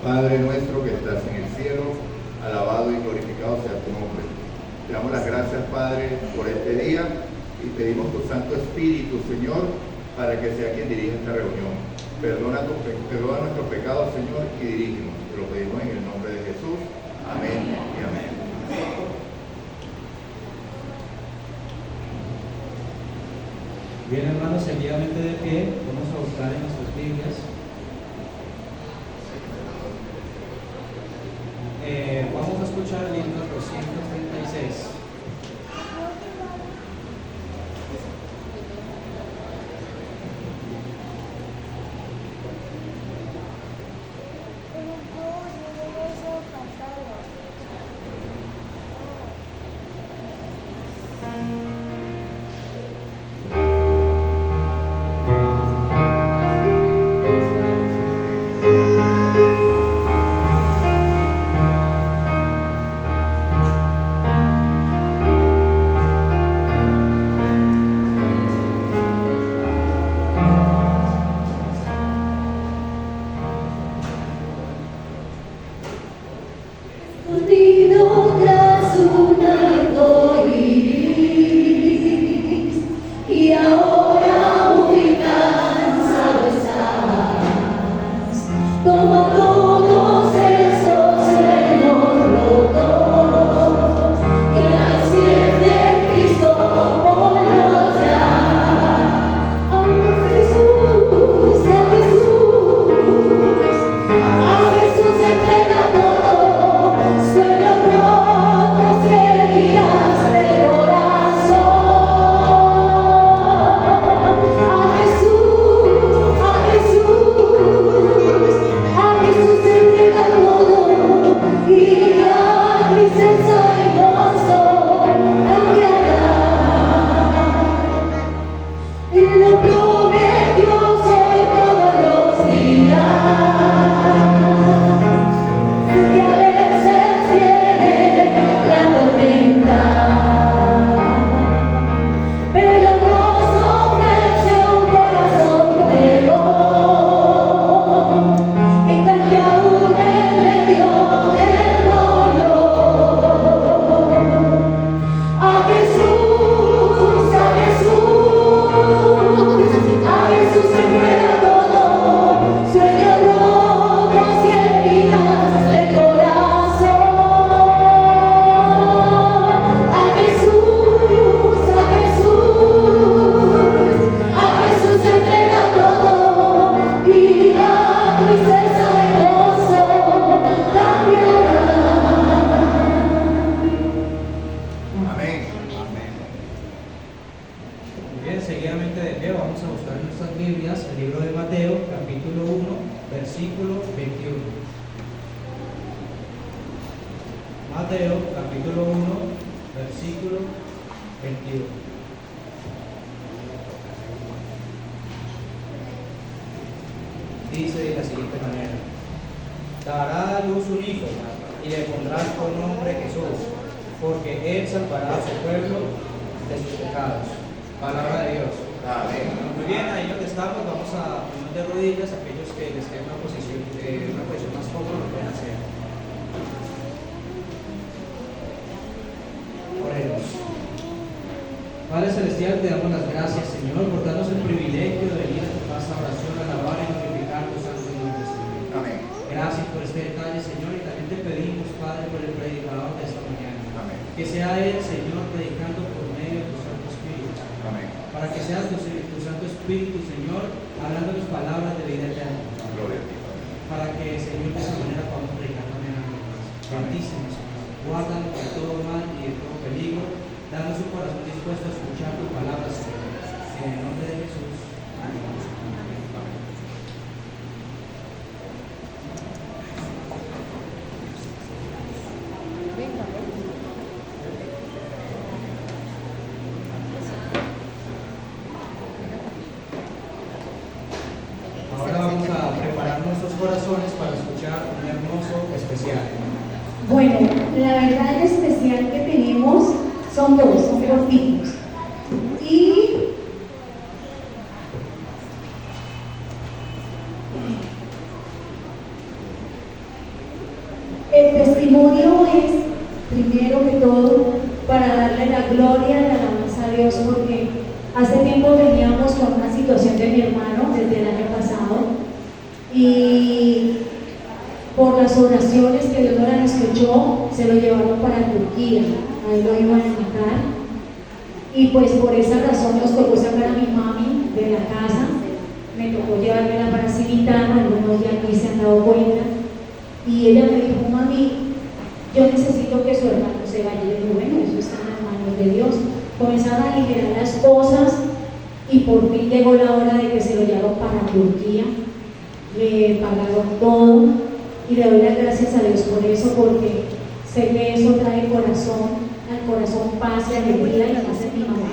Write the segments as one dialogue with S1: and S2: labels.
S1: Padre nuestro que estás en el cielo, alabado y glorificado sea tu nombre. Te damos las gracias, Padre, por este día y pedimos tu Santo Espíritu, Señor, para que sea quien dirija esta reunión. Perdona nuestros pecados, Señor, y dirígenos. Te lo pedimos en el nombre de Jesús. Amén y amén.
S2: Bien, hermanos, seguidamente de pie, vamos a buscar en nuestras Biblias. Vamos a escuchar el libro 236. Dice de la siguiente manera: dará a luz un hijo y le pondrás por nombre Jesús, porque él salvará a su pueblo de sus pecados. Palabra de Dios.
S1: Amén.
S2: Muy bien, ahí donde estamos, vamos a poner de rodillas. Aquellos que les quede una posición más cómoda lo pueden hacer. Oremos. Padre Celestial, te damos las gracias, Señor, por darnos el privilegio de venir a tu casa a oración, a alabar y glorificar tu santo nombre, Señor.
S1: Amén.
S2: Gracias por este detalle, Señor, y también te pedimos, Padre, por el predicador de esta mañana.
S1: Amén.
S2: Que sea él, Señor, predicando por medio de tu Santo Espíritu.
S1: Amén.
S2: Para que sea tu Santo Espíritu, Señor, hablando las palabras de vida eterna.
S1: Gloria a ti, Padre.
S2: Para que, Señor, de esa manera podamos predicar también a los demás. Bendícenos, Señor. Guárdanos de todo mal y de todo peligro. Danos un corazón dispuesto a escuchar tu palabra, Señor. En el nombre de Jesús. Amén. Ahora vamos a preparar nuestros corazones para escuchar un hermoso especial.
S3: Bueno, la verdad el especial que tenemos son dos, son cortitos. Y porque hace tiempo veníamos con una situación de mi hermano desde el año pasado y por las oraciones que Dios no la escuchó, se lo llevaron para Turquía, ahí lo iban a matar. Y pues por esa razón nos tocó sacar a mi mami de la casa, me tocó llevármela para Civitano, algunos ya aquí se han dado cuenta, y ella me dijo: mami, yo necesito que su hermano se vaya. Y yo dije: bueno, eso está en las manos de Dios. Comenzaron a aligerar las cosas y por fin llegó la hora de que se lo llevaron para Turquía, le pagaron todo y le doy las gracias a Dios por eso, porque sé que eso trae al corazón paz y alegría, y más en mi mamá.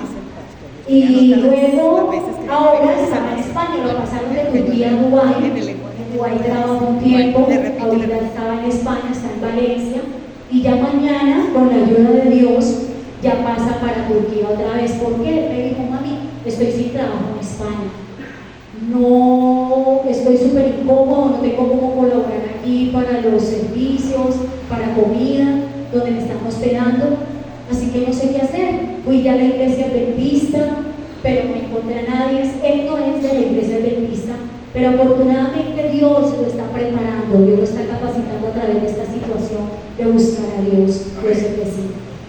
S3: Y luego, ahora estaba en España, lo pasaron de Turquía a Dubái. En Dubái trabajó un tiempo, ahorita estaba en España, está en Valencia, y ya mañana, con la ayuda de Dios, ya pasa para Turquía otra vez. ¿Por qué? Me dijo: mami, estoy sin trabajo en España, no, estoy súper incómodo, no tengo cómo colaborar aquí para los servicios, para comida, donde me están hospedando, así que no sé qué hacer. Fui ya a la iglesia adventista, pero no encontré a nadie. Él no es de la iglesia adventista, pero afortunadamente Dios lo está preparando, Dios lo está capacitando a través de esta situación de buscar a Dios. Yo sé que sí.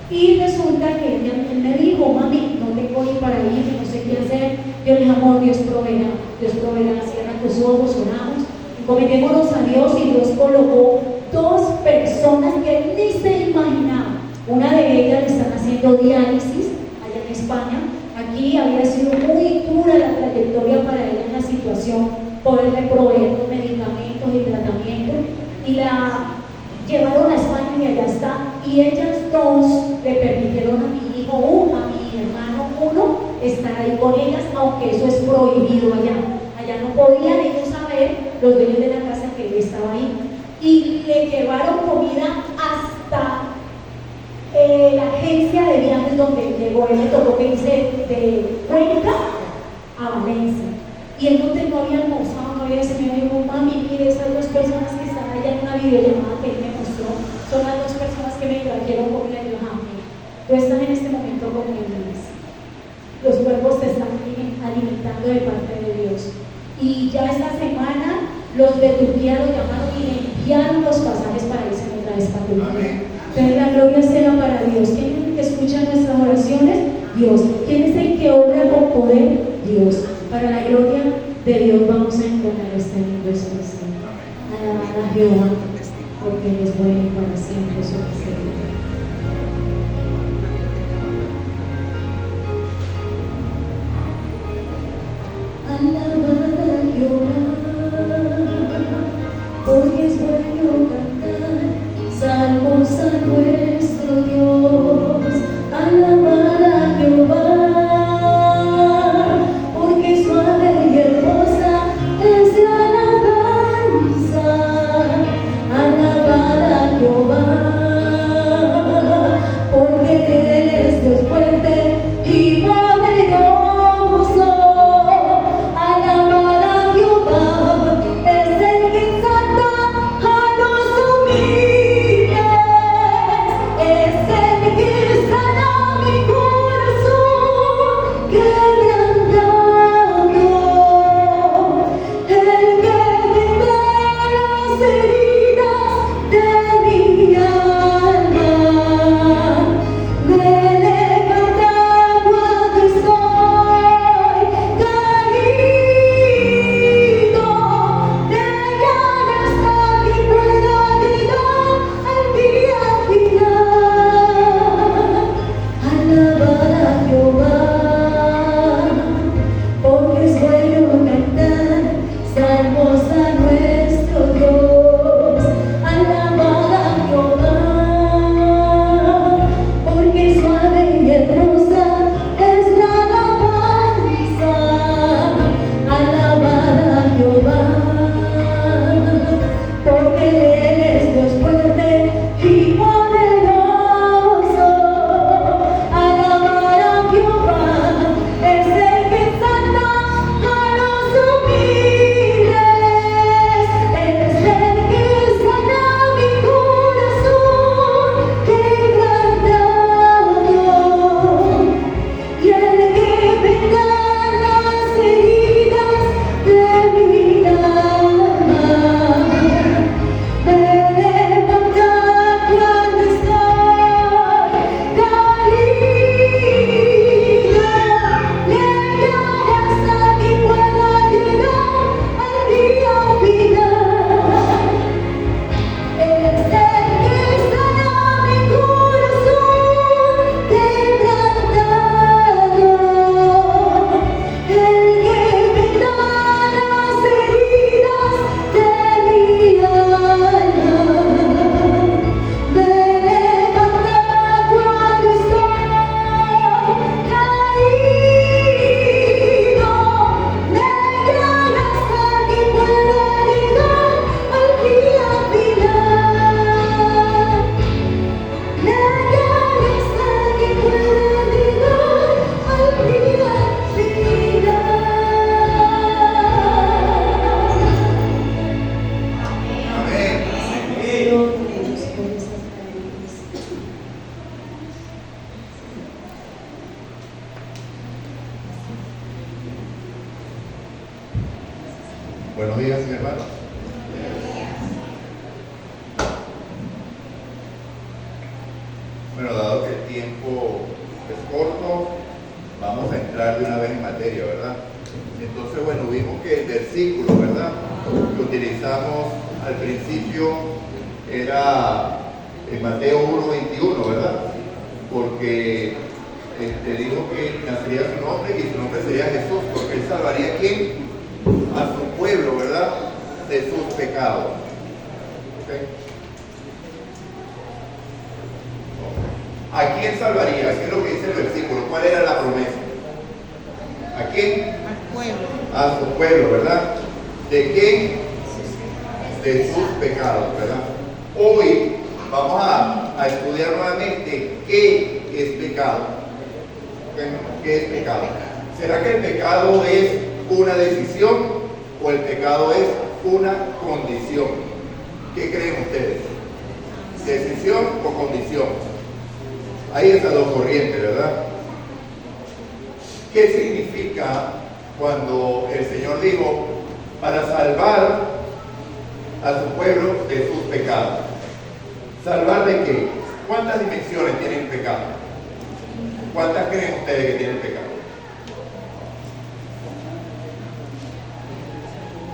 S3: Y resulta que él me dijo: mami, no tengo ni para ir, no sé qué hacer. Yo le dije: amor, Dios proveerá, cierra tus ojos, oramos, encomentémonos a Dios. Y Dios colocó dos personas que él ni se imaginaba. Una de ellas le están haciendo diálisis allá en España. Aquí había sido muy dura la trayectoria para ella en la situación, poderle proveer los medicamentos y tratamientos, y la llevaron a España y allá está. Y ellas dos le permitieron a mi hijo, a mi hermano uno, estar ahí con ellas, aunque eso es prohibido allá. Allá no podían ellos saber, los dueños de la casa, que él estaba ahí. Y le llevaron comida hasta la agencia de viajes donde llegó. Él le tocó que irse de Cuenca a Valencia. Y él no había almorzado, no había desayunado. Me dijo: mami, mire, esas dos personas que están allá en una videollamada que él me mostró, son las dos personas que me trajeron comida. Y yo: tú estás en este momento comiéndoles. Los cuerpos te están alimentando de parte de Dios. Y ya esta semana los de Turquía lo llamaron y le enviaron los pasajes para irse otra vez para Turquía. Entonces la gloria sea para Dios. ¿Quién es el que escucha nuestras oraciones? Dios. ¿Quién es el que obra con poder? Dios. Para la gloria de Dios vamos a entonar este lindo especial. Alabad a Jehová, porque Él es bueno y para siempre su misericordia. Alabad a Jehová, porque es bueno cantar salmos a nuestro Dios. Alabad a Jehová, porque suave y hermosa es la alabanza. Alabad a Jehová,
S1: Buenos días, mi hermano. Bueno, dado que el tiempo es corto, vamos a entrar de una vez en materia, ¿verdad? Entonces, bueno, vimos que el versículo, ¿verdad?, que utilizamos al principio era en Mateo 1:21, ¿verdad? Porque dijo que nacería su nombre y su nombre sería Jesús, porque él salvaría a quién, a su pueblo, ¿verdad?, de sus pecados. ¿Okay? ¿A quién salvaría? ¿Qué es lo que dice el versículo? ¿Cuál era la promesa? ¿A quién?
S4: Al pueblo.
S1: A su pueblo, ¿verdad? ¿De quién? De sus pecados, ¿verdad? Hoy vamos a estudiar nuevamente qué es pecado. ¿Qué es pecado? ¿Será que el pecado es una decisión o el pecado es una condición? ¿Qué creen ustedes? ¿Decisión o condición? Hay esas dos corrientes, ¿verdad? ¿Qué significa cuando el Señor dijo para salvar a su pueblo de sus pecados? ¿Salvar de qué? ¿Cuántas dimensiones tiene el pecado? ¿Cuántas creen ustedes que tiene el pecado?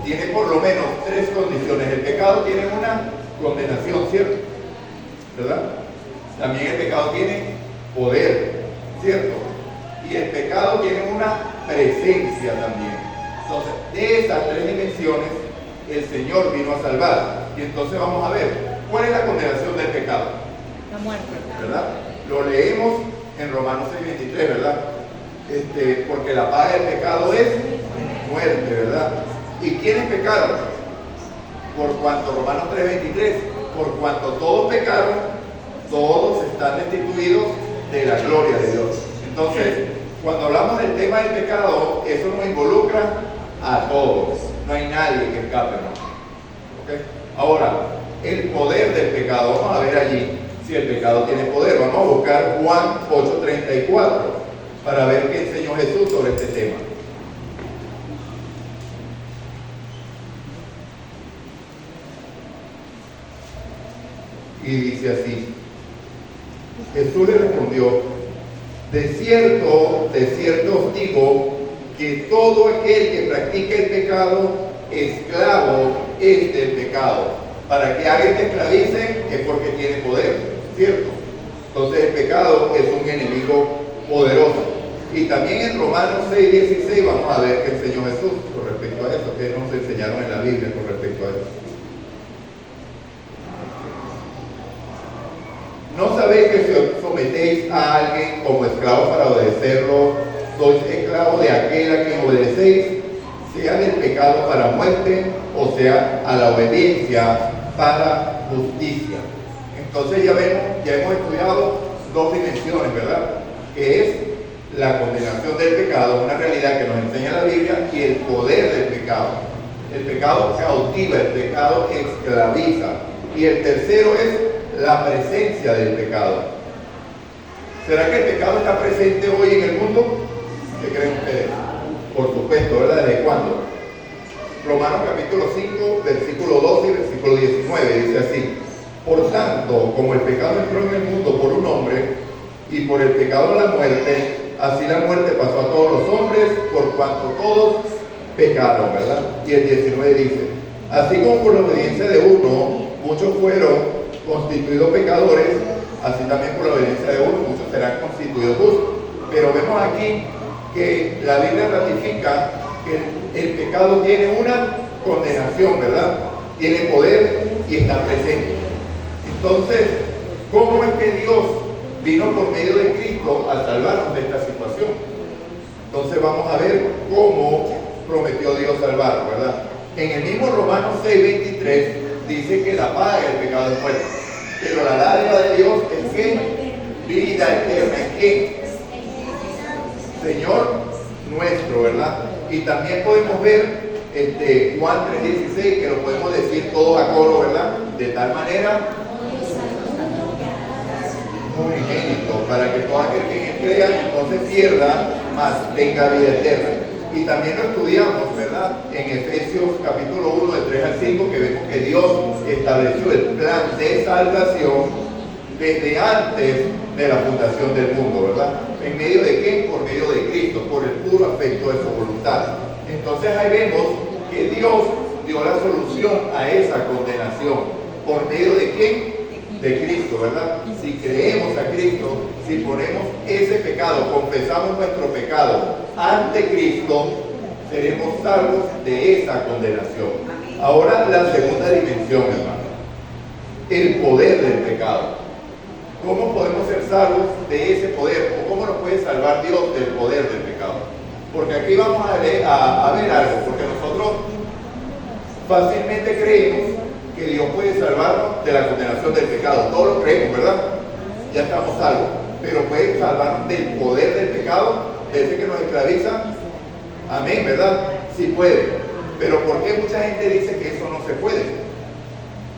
S1: Tiene por lo menos 3 condiciones. El pecado tiene una condenación, ¿cierto? ¿Verdad? También el pecado tiene poder, ¿cierto? Y el pecado tiene una presencia también. Entonces, de esas 3 dimensiones, el Señor vino a salvar. Y entonces vamos a ver, ¿cuál es la condenación del pecado?
S4: La muerte.
S1: ¿Verdad? Lo leemos en Romanos 6:23, ¿verdad? Porque la paga del pecado es muerte, ¿verdad? ¿Y quiénes pecaron? Por cuanto, Romanos 3:23, por cuanto todos pecaron, todos están destituidos de la gloria de Dios. Entonces, cuando hablamos del tema del pecado, eso nos involucra a todos. No hay nadie que escape, ¿no? ¿Okay? Ahora, el poder del pecado, vamos a ver allí si el pecado tiene poder. Vamos a buscar Juan 8:34 para ver qué enseñó Jesús sobre este tema. Y dice así: Jesús le respondió: de cierto os digo que todo aquel que practica el pecado, esclavo es del pecado. Para que alguien te esclavice es porque tiene poder, ¿cierto? Entonces el pecado es un enemigo poderoso. Y también en Romanos 6:16 vamos a ver qué enseñó Jesús con respecto a eso, que nos enseñaron en la Biblia con respecto a eso. ¿No sabéis que si os sometéis a alguien como esclavo para obedecerlo, sois esclavos de aquel a quien obedecéis, sea del pecado para muerte o sea a la obediencia para justicia? Entonces ya hemos estudiado 2 dimensiones, ¿verdad? Que es la condenación del pecado, una realidad que nos enseña la Biblia, y el poder del pecado. El pecado cautiva, el pecado esclaviza. Y el tercero es la presencia del pecado. ¿Será que el pecado está presente hoy en el mundo? ¿Qué creen ustedes? Por supuesto, ¿verdad? ¿Desde cuándo? Romanos capítulo 5, versículo 12 y versículo 19, dice así: por tanto, como el pecado entró en el mundo por un hombre, y por el pecado la muerte, así la muerte pasó a todos los hombres, por cuanto todos pecaron, ¿verdad? Y el 19 dice: así como por la obediencia de uno, muchos fueron constituidos pecadores, así también por la obediencia de uno, muchos serán constituidos justos. Pero vemos aquí que la Biblia ratifica que el pecado tiene una condenación, ¿verdad? Tiene poder y está presente. Entonces, ¿cómo es que Dios vino por medio de Cristo a salvarnos de esta situación? Entonces vamos a ver cómo prometió Dios salvarnos, ¿verdad? En el mismo Romanos 6:23 dice que la paga del pecado es muerte, pero la dádiva de Dios es que vida eterna. ¿En quién? Señor nuestro, ¿verdad? Y también podemos ver Juan 3:16, que lo podemos decir todos a coro, ¿verdad? De tal manera, unigénito, para que todo aquel que en él crea no se pierda, mas tenga vida eterna. Y también lo estudiamos, ¿verdad? En Efesios capítulo 1, del 3 al 5, que vemos que Dios estableció el plan de salvación desde antes de la fundación del mundo, ¿verdad? ¿En medio de qué? Por medio de Cristo, por el puro afecto de su voluntad. Entonces ahí vemos que Dios dio la solución a esa condenación. ¿Por medio de quién? De Cristo, ¿verdad? Si creemos a Cristo, si ponemos ese pecado, confesamos nuestro pecado ante Cristo, seremos salvos de esa condenación. Ahora la segunda dimensión, hermano, el poder del pecado. ¿Cómo podemos ser salvos de ese poder? ¿O cómo nos puede salvar Dios del poder del pecado? Porque aquí vamos a ver algo, porque nosotros fácilmente creemos que Dios puede salvarnos de la condenación del pecado. Todos lo creemos, ¿verdad? Ya estamos salvos. Pero puede salvarnos del poder del pecado, de ese que nos esclaviza. Amén, ¿verdad? Sí puede. Pero ¿por qué mucha gente dice que eso no se puede?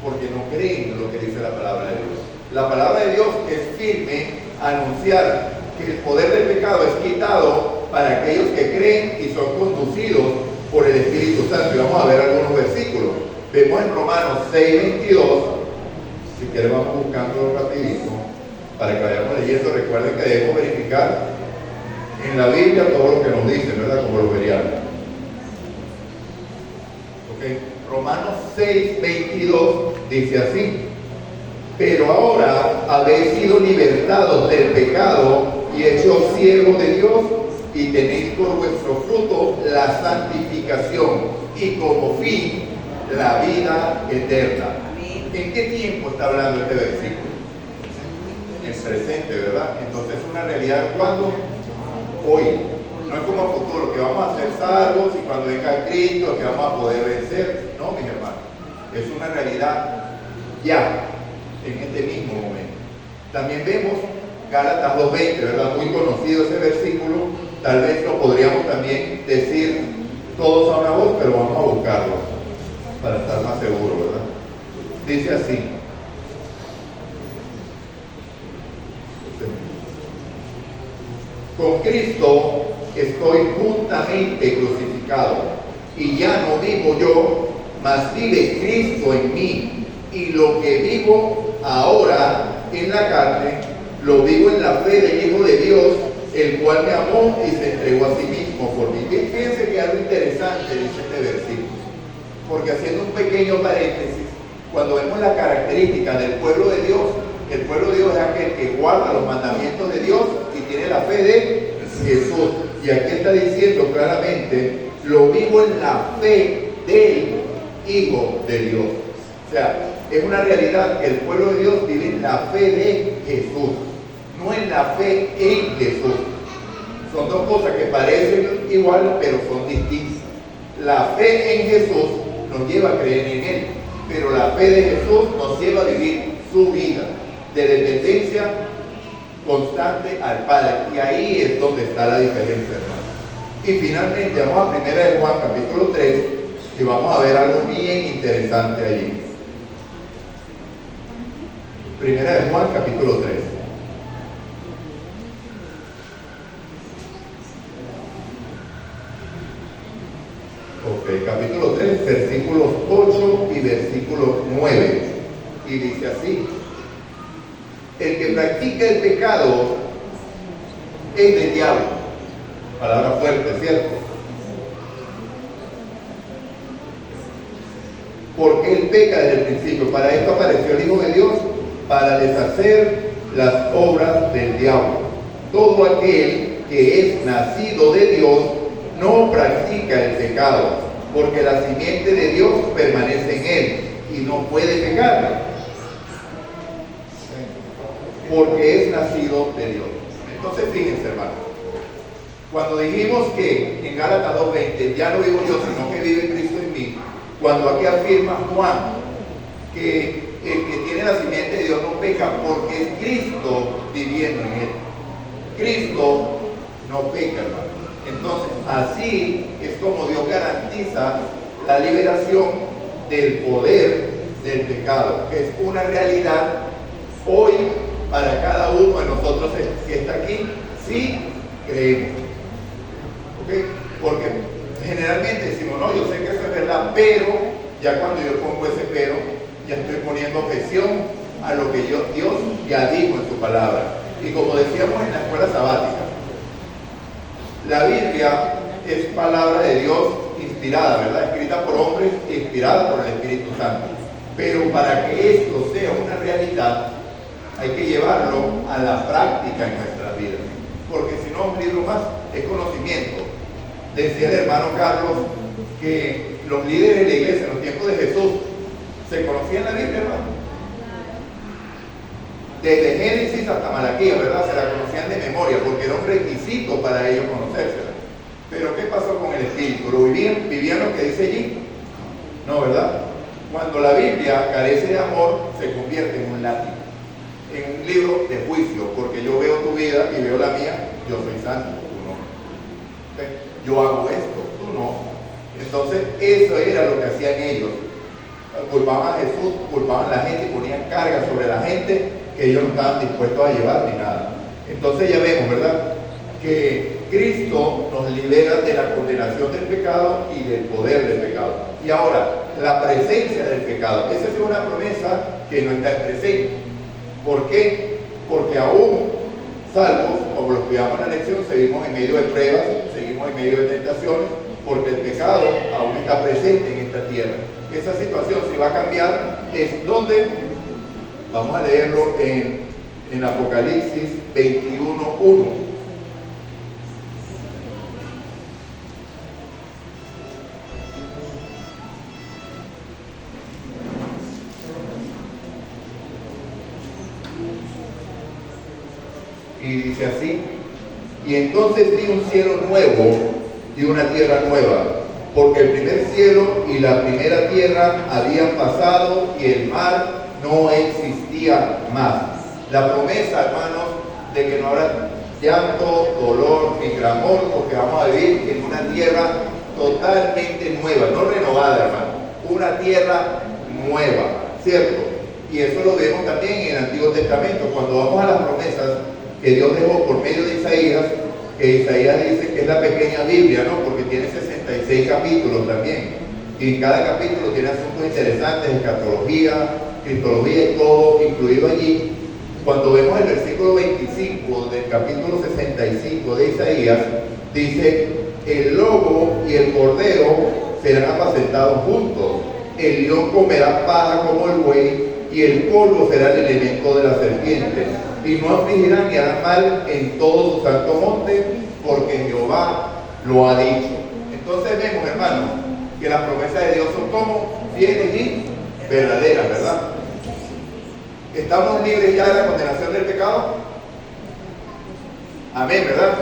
S1: Porque no creen en lo que dice la palabra de Dios. La palabra de Dios es firme a anunciar que el poder del pecado es quitado para aquellos que creen y son conducidos por el Espíritu Santo. Y vamos a ver algunos versículos. Vemos en Romanos 6:22, si quieren vamos buscando rapidito, para que vayamos leyendo. Recuerden que debemos verificar en la Biblia todo lo que nos dice, ¿verdad? Como lo verían. Okay. Romanos 6:22 dice así: pero ahora habéis sido libertados del pecado y hechos siervos de Dios, y tenéis por vuestro fruto la santificación y como fin la vida eterna. ¿En qué tiempo está hablando este versículo? En presente, ¿verdad? Entonces es una realidad. ¿Cuándo? Hoy. No es como a futuro, que vamos a ser salvos y cuando venga Cristo que vamos a poder vencer. No, mis hermanos. Es una realidad ya, en este mismo momento. También vemos Gálatas 2:20, ¿verdad? Muy conocido ese versículo. Tal vez lo podríamos también decir todos a una voz, pero vamos a buscarlo para estar más seguros, ¿verdad? Dice así: con Cristo estoy juntamente crucificado, y ya no vivo yo, mas vive Cristo en mí, y lo que vivo ahora en la carne, lo vivo en la fe del Hijo de Dios, el cual me amó y se entregó a sí mismo por mí. Fíjense que algo interesante dice este versículo, porque haciendo un pequeño paréntesis, cuando vemos la característica del pueblo de Dios, el pueblo de Dios es aquel que guarda los mandamientos de Dios y tiene la fe de Jesús. Y aquí está diciendo claramente: lo vivo en la fe del Hijo de Dios. O sea, es una realidad que el pueblo de Dios vive en la fe de Jesús, no en la fe en Jesús. Son dos cosas que parecen igual, pero son distintas. La fe en Jesús nos lleva a creer en Él, pero la fe de Jesús nos lleva a vivir su vida de dependencia constante al Padre. Y ahí es donde está la diferencia, hermano. Y finalmente vamos a 1 de Juan capítulo 3 y vamos a ver algo bien interesante allí. 1 de Juan capítulo 3. Ok, capítulo 3, versículos 8 y versículo 9. Y dice así: el que practica el pecado es del diablo. Palabra fuerte, ¿cierto? Porque él peca desde el principio. Para esto apareció el Hijo de Dios, para deshacer las obras del diablo. Todo aquel que es nacido de Dios no practica el pecado, porque la simiente de Dios permanece en él y no puede pecar, porque es nacido de Dios. Entonces fíjense, hermano, cuando dijimos que en Gálatas 2:20 ya no vivo yo, sino que vive Cristo en mí, cuando aquí afirma Juan que el que tiene la simiente de Dios no peca, porque es Cristo viviendo en él. Cristo no peca, hermano. Entonces, así es como Dios garantiza la liberación del poder del pecado, que es una realidad hoy para cada uno de nosotros que está aquí, si creemos. ¿Okay? Porque pero ya cuando yo pongo ese pero, ya estoy poniendo objeción a lo que Dios ya dijo en su palabra. Y como decíamos en la escuela sabática, la Biblia es palabra de Dios inspirada, ¿verdad? Escrita por hombres, inspirada por el Espíritu Santo. Pero para que esto sea una realidad, hay que llevarlo a la práctica en nuestras vidas. Porque si no, un libro más es conocimiento. Decía el hermano Carlos que los líderes de la iglesia en los tiempos de Jesús se conocían la Biblia, hermano. Desde Génesis hasta Malaquías, ¿verdad? Se la conocían de memoria porque era un requisito para ellos conocérsela. Pero ¿qué pasó con el Espíritu? ¿Lo vivían lo que dice allí? No, ¿verdad? Cuando la Biblia carece de amor, se convierte en un látigo, en un libro de juicio, porque yo veo tu vida y veo la mía, yo soy santo, tú no. ¿Okay? Yo hago esto, tú no. Entonces, eso era lo que hacían ellos. Culpaban a Jesús, culpaban a la gente y ponían cargas sobre la gente que ellos no estaban dispuestos a llevar ni nada. Entonces ya vemos, ¿verdad?, que Cristo nos libera de la condenación del pecado y del poder del pecado. Y ahora, la presencia del pecado. Esa es una promesa que no está presente. ¿Por qué? Porque aún salvos, como lo estudiamos en la lección, seguimos en medio de pruebas, seguimos en medio de tentaciones, porque el pecado aún está presente en esta tierra. Esa situación se va a cambiar, es donde vamos a leerlo en Apocalipsis 21:1. Y dice así: y entonces vi un cielo nuevo y una tierra nueva, porque el primer cielo y la primera tierra habían pasado y el mar no existía más. La promesa, hermanos, de que no habrá llanto, dolor ni clamor, porque vamos a vivir en una tierra totalmente nueva, no renovada, hermano, una tierra nueva, ¿cierto? Y eso lo vemos también en el Antiguo Testamento, cuando vamos a las promesas que Dios dejó por medio de Isaías, que Isaías dice que es la pequeña Biblia, ¿no? Porque tiene 66 capítulos también, y en cada capítulo tiene asuntos interesantes, escatología, cristología y todo incluido allí. Cuando vemos el versículo 25 del capítulo 65 de Isaías, dice: el lobo y el cordero serán apacentados juntos, el león comerá paja como el buey, y el polvo será el elemento de la serpiente, y no afligirán ni harán mal en todo su santo monte, porque Jehová lo ha dicho. Entonces vemos, hermanos, que las promesas de Dios son como fieles y verdaderas, ¿verdad? ¿Estamos libres ya de la condenación del pecado? Amén, ¿verdad?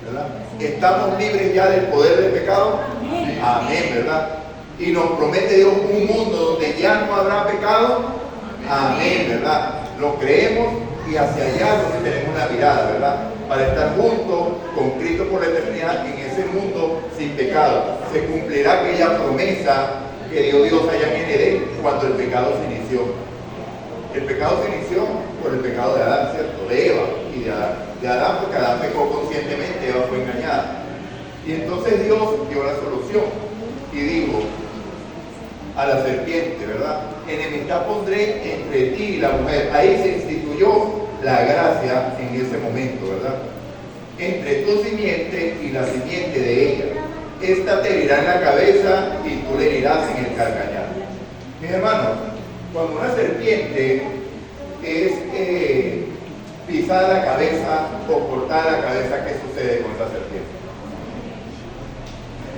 S1: ¿Verdad? ¿Estamos libres ya del poder del pecado? Amén, ¿verdad? Y nos promete Dios un mundo donde ya no habrá pecado. Amén, ¿verdad? Lo creemos y hacia allá donde tenemos una mirada, ¿verdad? Para estar juntos con Cristo por la eternidad en ese mundo sin pecado. Se cumplirá aquella promesa que dio Dios allá en Edén cuando el pecado se inició. El pecado se inició por el pecado de Adán, ¿cierto? De Eva y de Adán. De Adán, porque Adán pecó conscientemente, Eva fue engañada. Y entonces Dios dio la solución y dijo a la serpiente, ¿verdad? Enemistad pondré entre ti y la mujer. Ahí se instituyó la gracia en ese momento, ¿verdad? Entre tu simiente y la simiente de ella. Esta te herirá en la cabeza y tú le herirás en el calcañar. Mis hermanos, cuando una serpiente es pisada la cabeza o cortada la cabeza, ¿qué sucede con esa serpiente?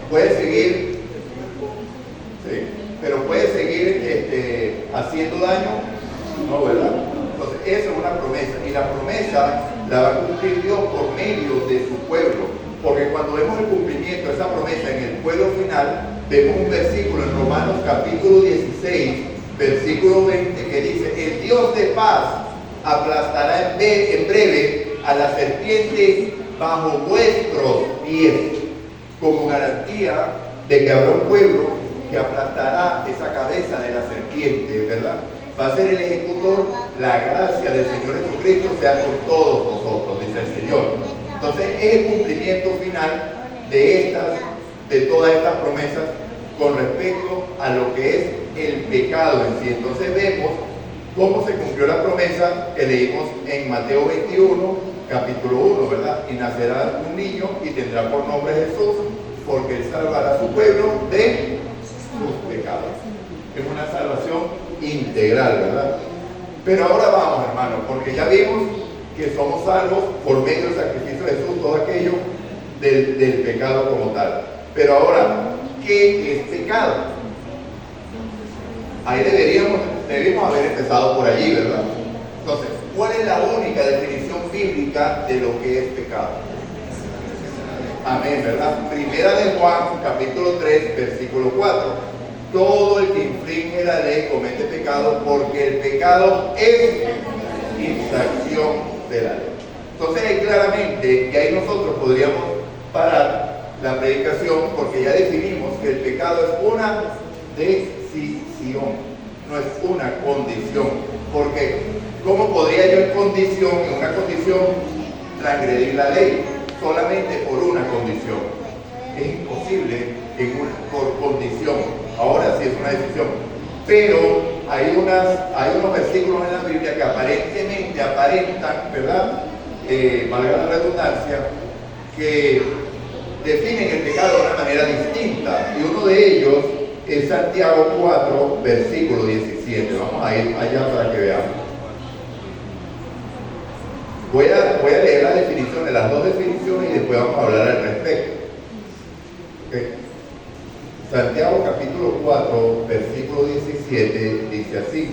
S1: Puede seguir, ¿sí? Pero puede seguir haciendo daño, ¿no, verdad? Entonces, esa es una promesa, y la promesa la va a cumplir Dios por medio de su pueblo, porque cuando vemos el cumplimiento de esa promesa en el pueblo final, vemos un versículo en Romanos capítulo 16, versículo 20, que dice: el Dios de paz aplastará en breve a la serpiente bajo vuestros pies, como garantía de que habrá un pueblo que aplastará esa cabeza de la serpiente, ¿verdad? Va a ser el ejecutor. La gracia del Señor Jesucristo sea con todos nosotros, dice el Señor. Entonces es el cumplimiento final de todas estas promesas con respecto a lo que es el pecado en sí. Entonces vemos cómo se cumplió la promesa que leímos en Mateo 21, capítulo 1, ¿verdad? Y nacerá un niño y tendrá por nombre Jesús, porque él salvará a su pueblo de sus pecados. Es una salvación integral, ¿verdad? Pero ahora vamos, hermanos, porque ya vimos que somos salvos por medio del sacrificio de Jesús, todo aquello del pecado como tal. Pero ahora, ¿qué es pecado? Ahí debimos haber empezado por allí, ¿verdad? Entonces, ¿cuál es la única definición bíblica de lo que es pecado? Amén, ¿verdad? Primera de Juan, capítulo 3, versículo 4. Todo el que infringe la ley comete pecado, porque el pecado es infracción de la ley. Entonces ahí claramente, y ahí nosotros podríamos parar la predicación, porque ya definimos que el pecado es una decisión, no es una condición. Porque ¿cómo podría yo en una condición transgredir la ley? Solamente por una condición. Es imposible por condición. Ahora sí es una decisión. Pero hay unos versículos en la Biblia que aparentemente aparentan, ¿verdad? Valga la redundancia, que definen el pecado de una manera distinta. Y uno de ellos es Santiago 4, versículo 17. Vamos a ir allá para que veamos. Voy a leer la definición de las dos definiciones y después vamos a hablar al respecto. Okay. Santiago capítulo 4, versículo 17 dice así: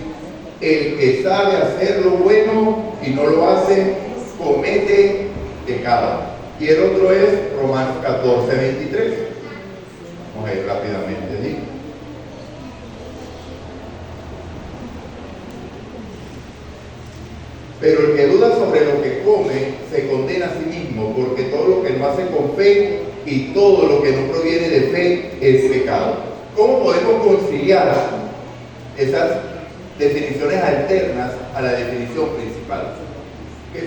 S1: el que sabe hacer lo bueno y no lo hace, comete pecado. Y el otro es Romanos 14, 23. Vamos a ir rápidamente allí. Pero el que duda sobre lo que come se condena a sí mismo, porque todo lo que no hace con fe y todo lo que no proviene de fe es pecado. ¿Cómo podemos conciliar esas definiciones alternas a la definición principal?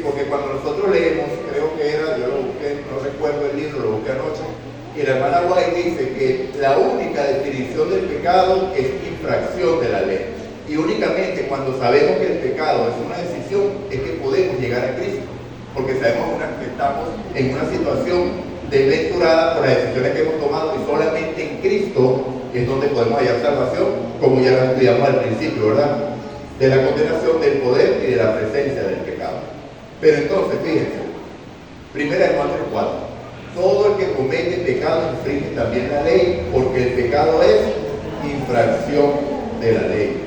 S1: Porque cuando nosotros leemos, creo que era, yo lo busqué, no recuerdo el libro, lo busqué anoche, y la hermana White dice que la única definición del pecado es infracción de la ley. Y únicamente cuando sabemos que el pecado es una decisión es que podemos llegar a Cristo, porque sabemos que estamos en una situación desventurada por las decisiones que hemos tomado, y solamente en Cristo es donde podemos hallar salvación, como ya lo estudiamos al principio, ¿verdad? De la condenación, del poder y de la presencia del pecado. Pero entonces, fíjense, primera de Juan 3:4, todo el que comete pecado infringe también la ley, porque el pecado es infracción de la ley.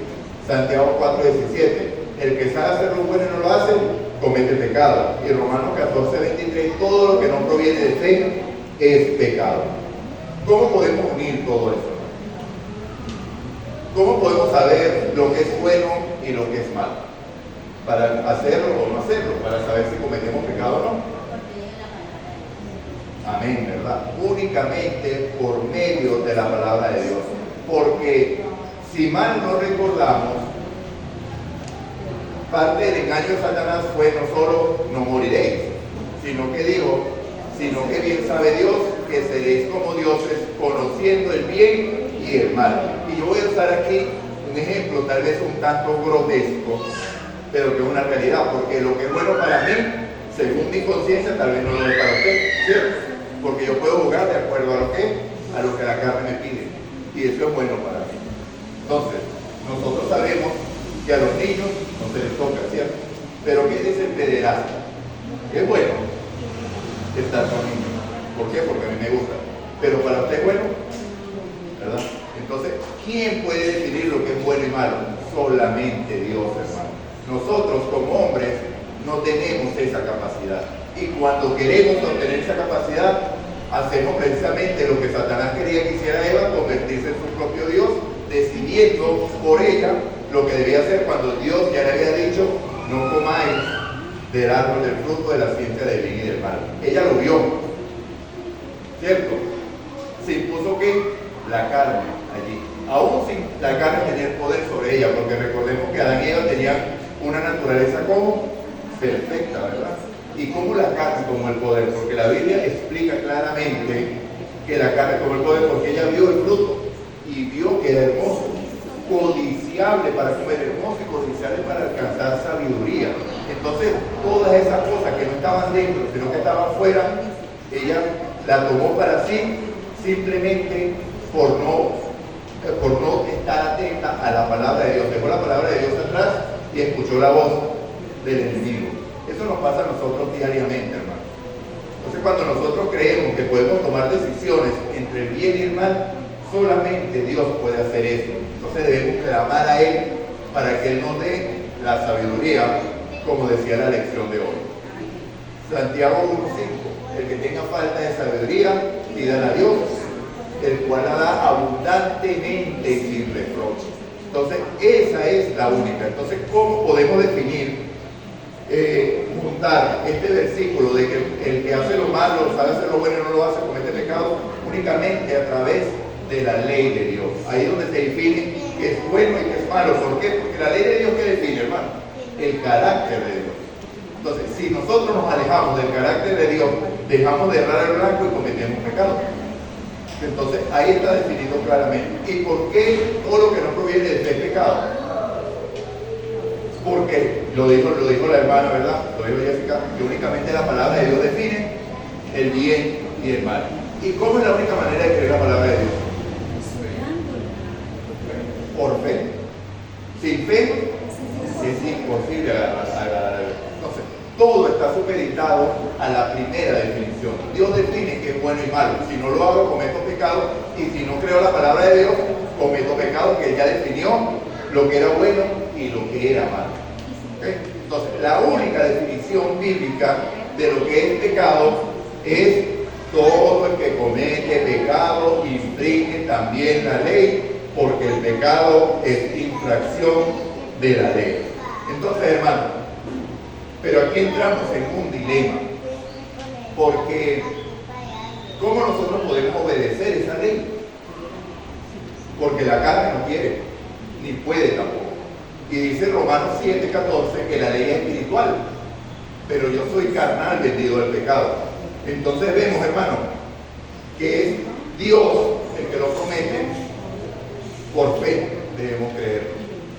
S1: Santiago 4:17, el que sabe hacer lo bueno y no lo hace, comete pecado. Y Romanos 14:23, todo lo que no proviene de fe es pecado. ¿Cómo podemos unir todo eso? ¿Cómo podemos saber lo que es bueno y lo que es malo? Para hacerlo o no hacerlo, para saber si cometemos pecado o no. Amén, ¿verdad? Únicamente por medio de la palabra de Dios. Porque si mal no recordamos, parte del engaño de Satanás fue no solo no moriréis, sino que dijo, sino que bien sabe Dios que seréis como dioses, conociendo el bien y el mal. Y yo voy a usar aquí un ejemplo tal vez un tanto grotesco, pero que es una realidad, porque lo que es bueno para mí, según mi conciencia, tal vez no lo es para usted, ¿cierto? Porque yo puedo jugar de acuerdo a lo que la carne me pide, y eso es bueno para mí. Entonces, nosotros sabemos que a los niños no se les toca, ¿cierto? Pero ¿qué dice el pederasta? Es bueno estar con niños. ¿Por qué? Porque a mí me gusta. Pero para usted es bueno, ¿verdad? Entonces, ¿quién puede definir lo que es bueno y malo? Solamente Dios, hermano. Nosotros como hombres no tenemos esa capacidad. Y cuando queremos obtener esa capacidad, hacemos precisamente lo que Satanás quería que hiciera Eva, convertirse en su propio Dios, decidiendo por ella lo que debía hacer cuando Dios ya le había dicho: no comáis del árbol del fruto de la ciencia del bien y del mal. Ella lo vio, ¿cierto? Se impuso que la carne allí, aún sin la carne tener poder sobre ella, porque recordemos que Adán y Eva tenían una naturaleza como perfecta, ¿verdad? Y como la carne como el poder, porque la Biblia explica claramente que la carne como el poder, porque ella vio el fruto y vio que era hermoso, codiciable para comer, hermoso y codiciable para alcanzar sabiduría. Entonces, todas esas cosas que no estaban dentro, sino que estaban fuera, ella la tomó para sí, simplemente por no estar atenta a la palabra de Dios. Dejó la palabra de Dios atrás y escuchó la voz del enemigo. Eso nos pasa a nosotros diariamente, hermano. Entonces, cuando nosotros creemos que podemos tomar decisiones entre el bien y el mal, solamente Dios puede hacer eso. Entonces debemos clamar a Él para que Él nos dé la sabiduría, como decía la lección de hoy. Santiago 1:5: el que tenga falta de sabiduría, pídala a Dios, el cual la da abundantemente sin reproche. Entonces, esa es la única. Entonces, ¿cómo podemos definir, juntar este versículo de que el que hace lo malo, sabe hacer lo bueno y no lo hace, comete pecado? Únicamente a través de la ley de Dios. Ahí es donde se define qué es bueno y qué es malo. ¿Por qué? Porque la ley de Dios, ¿qué define, hermano? El carácter de Dios. Entonces, si nosotros nos alejamos del carácter de Dios, dejamos de errar el blanco y cometemos pecado. Entonces, ahí está definido claramente. ¿Y por qué todo lo que no proviene de es pecado? Porque lo dijo la hermana, ¿verdad? Lo dijo Jessica, que únicamente la palabra de Dios define el bien y el mal. ¿Y cómo es la única manera de creer la palabra de Dios? Por fe. Sin fe es imposible agradar a Dios. Entonces, todo está supeditado a la primera definición. Dios define qué es bueno y malo. Si no lo hago, cometo pecado. Y si no creo la palabra de Dios, cometo pecado, que Él ya definió lo que era bueno y lo que era malo. ¿Okay? Entonces, la única definición bíblica de lo que es pecado es: todo el que comete pecado infringe también la ley, porque el pecado es infracción de la ley. Entonces, hermano, pero aquí entramos en un dilema, porque ¿cómo nosotros podemos obedecer esa ley? Porque la carne no quiere, ni puede tampoco. Y dice Romanos 7:14 que la ley es espiritual, pero yo soy carnal, vendido del pecado. Entonces vemos, hermano, que es Dios el que lo promete. Por fe debemos creer.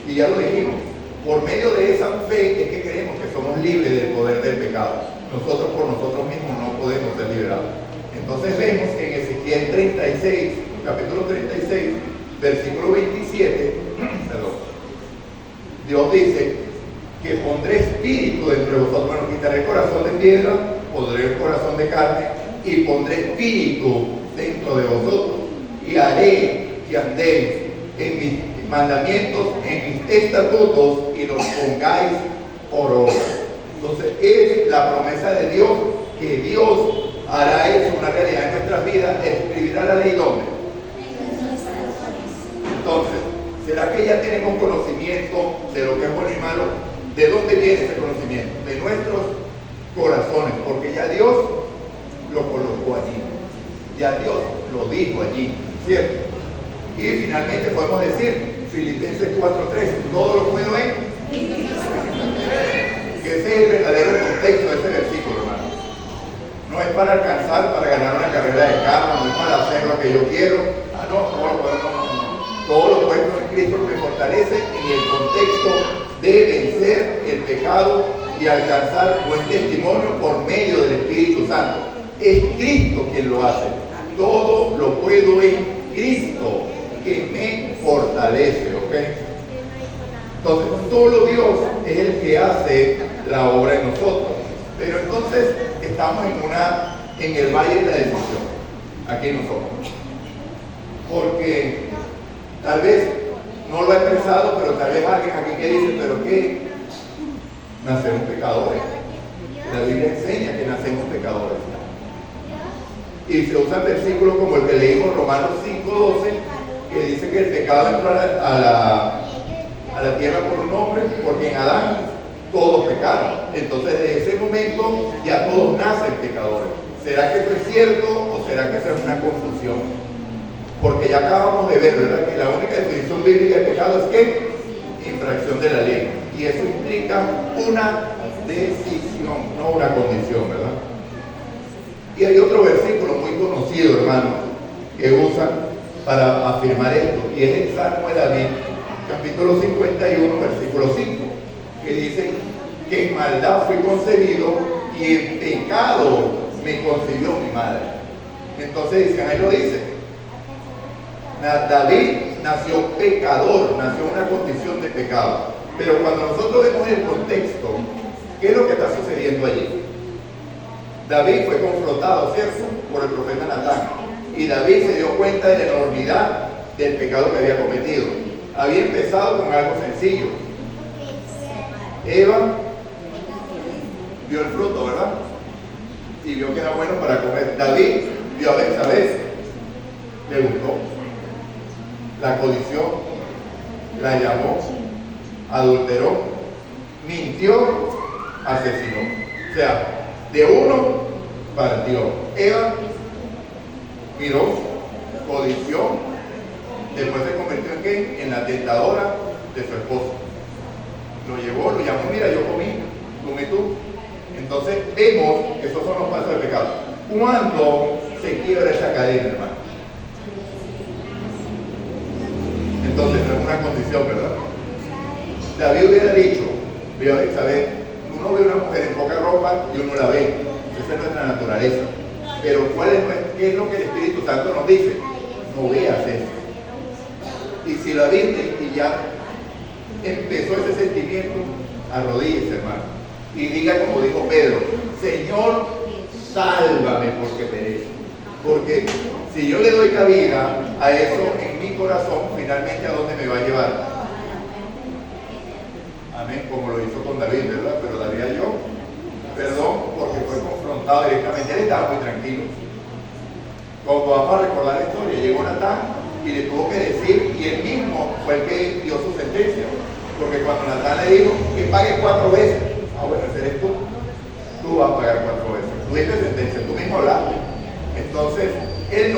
S1: Y ya lo dijimos, por medio de esa fe es que creemos que somos libres del poder del pecado. Nosotros por nosotros mismos no podemos ser liberados. Entonces vemos en Ezequiel 36, capítulo 36, versículo 27, Dios dice que pondré espíritu dentro de vosotros. Bueno, quitaré el corazón de piedra, pondré el corazón de carne y pondré espíritu dentro de vosotros, y haré que andéis en mis mandamientos, en mis estatutos, y los pongáis por obra. Entonces es la promesa de Dios, que Dios hará eso una realidad en nuestras vidas. Escribirá la ley ¿dónde? Entonces, ¿será que ya tenemos conocimiento de lo que es bueno y malo? ¿De dónde viene ese conocimiento? De nuestros corazones, porque ya Dios lo colocó allí, ya Dios lo dijo allí, ¿cierto? Y finalmente podemos decir, Filipenses 4:13, todo lo puedo en, que ese es el verdadero contexto de ese versículo, hermano. No es para alcanzar, para ganar una carrera de carro, no es para hacer lo que yo quiero. Todo lo puedo en Cristo que me fortalece, en el contexto de vencer el pecado y alcanzar buen testimonio por medio del Espíritu Santo. Es Cristo quien lo hace. Todo lo puedo en Cristo que me fortalece, ¿ok? Entonces, solo Dios es el que hace la obra en nosotros. Pero entonces estamos en el valle de la decisión, aquí nosotros. Porque tal vez no lo ha expresado, pero tal vez alguien aquí que dice, ¿pero qué? Nacemos pecadores. La Biblia enseña que nacemos pecadores. Y se usan versículos como el que leímos, Romanos 5:12, que dice que el pecado entró a la tierra por un hombre, porque en Adán todos pecaron. Entonces, desde ese momento ya todos nacen pecadores. ¿Será que eso es cierto o será que eso es una confusión? Porque ya acabamos de ver, ¿verdad?, que la única definición bíblica de pecado es ¿qué? Infracción de la ley. Y eso implica una decisión, no una condición, ¿verdad? Y hay otro versículo muy conocido, hermano, que usan para afirmar esto, y es el Salmo de David, capítulo 51, versículo 5, que dice que en maldad fui concebido y en pecado me concibió mi madre. Entonces dicen, ahí lo dice, David nació pecador, nació en una condición de pecado. Pero cuando nosotros vemos el contexto, ¿qué es lo que está sucediendo allí? David fue confrontado, ¿cierto?, por el profeta Natán. Y David se dio cuenta de la enormidad del pecado que había cometido. Había empezado con algo sencillo. Eva vio el fruto, ¿verdad? Y vio que era bueno para comer. David vio a Betsabé, le gustó, la codició, la llamó, adulteró, mintió, asesinó. O sea, de uno partió. Eva miró, codició, después se convirtió en ¿qué? En la tentadora de su esposo. Lo llevó, lo llamó, mira, yo comí, come tú. Entonces vemos que esos son los pasos del pecado. ¿Cuándo se quiebra esa cadena, hermano? Entonces no es una condición, ¿verdad? David hubiera dicho, vio a Betsabé, uno ve a una mujer en poca ropa y uno la ve. Esa es nuestra naturaleza. Pero ¿qué es lo que el Espíritu Santo nos dice? No veas eso. Y si la viste y ya empezó ese sentimiento, arrodíllese, hermano, y diga como dijo Pedro, Señor, sálvame porque perezco. Porque si yo le doy cabida a eso en mi corazón, finalmente ¿a dónde me va a llevar? Amén, como lo hizo con David, ¿verdad? Pero David halló perdón porque fue confrontado directamente. Él estaba muy tranquilo. Cuando vamos a recordar la historia, llegó Natán y le tuvo que decir, y él mismo fue el que dio su sentencia. Porque cuando Natán le dijo que pague 4 veces, bueno, ese eres tú vas a pagar 4 veces. Tú diste sentencia, tú mismo hablaste. Entonces, él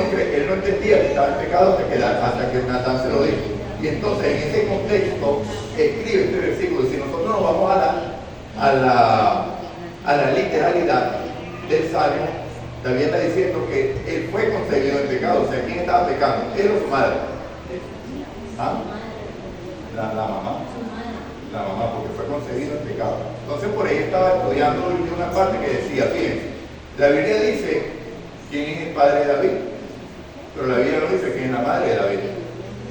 S1: no entendía que estaba en pecado hasta que Natán se lo dijo. Y entonces, en ese contexto, escribe este versículo. Si nosotros nos vamos a la literalidad del Salmo, David está diciendo que él fue concebido en pecado. O sea, ¿quién estaba pecando? Él o su madre. ¿Ah? La mamá. La mamá, porque fue concebido en pecado. Entonces, por ahí estaba estudiando una parte que decía, fíjense, la Biblia dice quién es el padre de David, pero la Biblia no dice quién es la madre de David.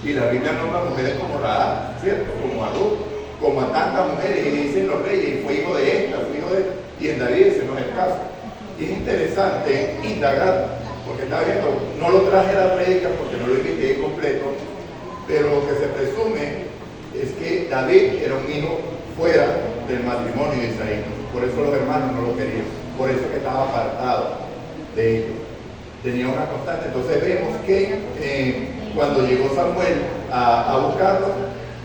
S1: Y la Biblia nombra a mujeres como Rahab, ¿cierto? Como a Ruth, como a tantas mujeres, y dicen los reyes, y fue hijo de esta, fue hijo de esta, y en David ese no es el caso. Y es interesante indagar, porque está viendo, no lo traje a la prédica porque no lo investigué completo, pero lo que se presume es que David era un hijo fuera del matrimonio de Isaí. Por eso los hermanos no lo querían, por eso que estaba apartado de ellos. Tenía una constante. Entonces vemos que cuando llegó Samuel a buscarlo,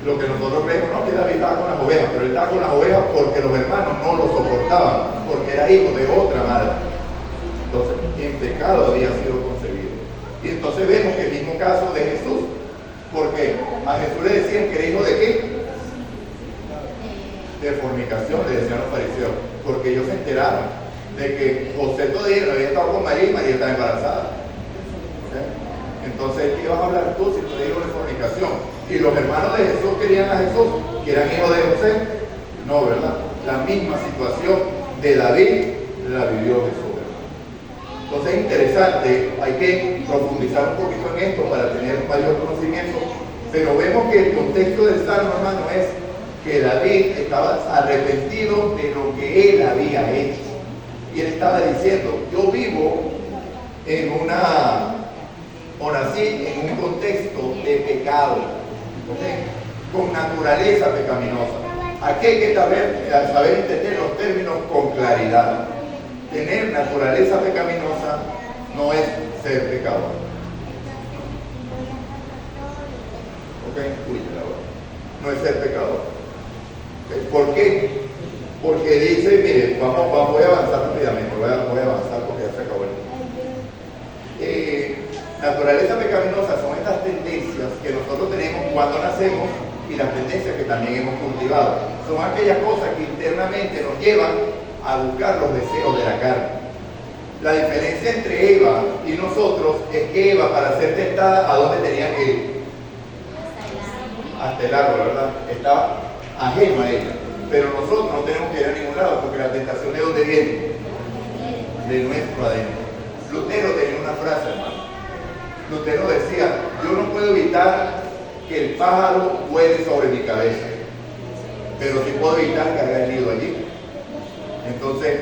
S1: lo que nosotros creemos, no, que David estaba con las ovejas, pero él estaba con las ovejas porque los hermanos no lo soportaban, porque era hijo de otra madre. Entonces, en pecado había sido concebido. Y entonces vemos que el mismo caso de Jesús, porque a Jesús le decían que era hijo de qué? De fornicación, le decían los fariseos, porque ellos se enteraron de que José todavía no había estado con María y María estaba embarazada. ¿Okay? Entonces, ¿qué vas a hablar tú si tú eres hijo de fornicación? Y los hermanos de Jesús querían a Jesús, que eran hijos de José. No, ¿verdad? La misma situación de David la vivió Jesús. Entonces es interesante, hay que profundizar un poquito en esto para tener mayor conocimiento, pero vemos que el contexto del Salmo, hermano, es que David estaba arrepentido de lo que él había hecho. Y él estaba diciendo, yo vivo o nací en un contexto de pecado, ¿okay? Con naturaleza pecaminosa. Aquí hay que saber entender los términos con claridad. Tener naturaleza pecaminosa no es ser pecador. ¿Ok? No es ser pecador. ¿Okay? ¿Por qué? Porque dice, mire, voy a avanzar rápidamente, voy a avanzar porque ya se acabó el naturaleza pecaminosa son estas tendencias que nosotros tenemos cuando nacemos y las tendencias que también hemos cultivado. Son aquellas cosas que internamente nos llevan a buscar los deseos de la carne. La diferencia entre Eva y nosotros es que Eva, para ser tentada, ¿a dónde tenía que ir? Hasta el árbol, ¿verdad? Estaba ajeno a ella. Pero nosotros no tenemos que ir a ningún lado, porque la tentación, ¿de dónde viene? De nuestro adentro. Lutero tenía una frase, hermano. Lutero decía: yo no puedo evitar que el pájaro vuele sobre mi cabeza, pero sí puedo evitar que haga el nido allí. Entonces,